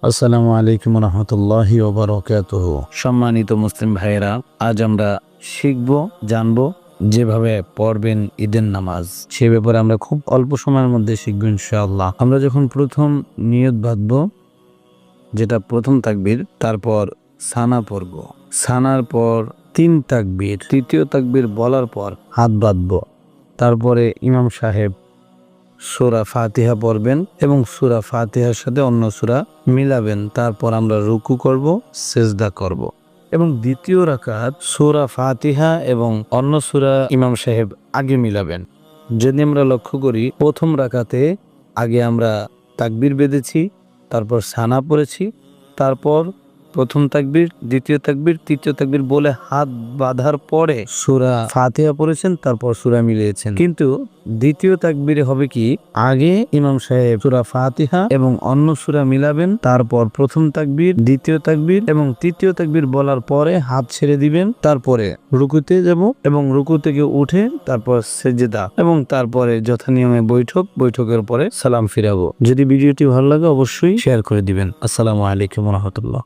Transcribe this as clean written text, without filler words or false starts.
আসসালামু আলাইকুম রহমতুল্লাহি ওয়া বারাকাতুহু। সম্মানিত মুসলিম ভাইয়েরা, আজ আমরা শিখব, জানব যেভাবে পড়বেন ঈদের নামাজ। সে ব্যাপারে আমরা খুব অল্প সময়ের মধ্যে শিখব ইনশাআল্লাহ। আমরা যখন প্রথম নিয়ত বাঁধব, যেটা প্রথম তাকবীর, তারপর সানা পড়ব। সানার পর 3 তাকবীর, তৃতীয় তাকবীর বলার পর হাত বাঁধব। তারপরে ইমাম সাহেব সূরা ফাতিহা পড়বেন এবং সূরা ফাতিহার সাথে অন্য সূরা মিলাবেন। তারপর আমরা রুকু করব, সেজদা করব এবং দ্বিতীয় রাকাত সূরা ফাতিহা এবং অন্য সূরা ইমাম সাহেব আগে মিলাবেন। যদি আমরা লক্ষ্য করি, প্রথম রাকাতে আগে আমরা তাকবীর বেঁধেছি, তারপর সানা পড়েছি, তারপর প্রথম তাকবীর, দ্বিতীয় তাকবীর, তৃতীয় তাকবীর বলে হাত বাঁধার পরে সূরা ফাতিহা পড়েছেন, তারপর সূরা মিলিয়েছেন। কিন্তু দ্বিতীয় তাকবীরে হবে কি, আগে ইমাম সাহেব সূরা ফাতিহা এবং অন্য সূরা মিলাবেন, তারপর প্রথম তাকবীর, দ্বিতীয় তাকবীর এবং তৃতীয় তাকবীর বলার পরে হাত ছেড়ে দিবেন। তারপরে রুকুতে যাব এবং রুকু থেকে উঠে তারপর সেজদা এবং তারপরে যথানিয়মে বৈঠকের পরে সালাম ফিরাবো। যদি ভিডিওটি ভালো লাগে অবশ্যই শেয়ার করে দিবেন। আসসালামু আলাইকুম ওয়া রাহমাতুল্লাহ।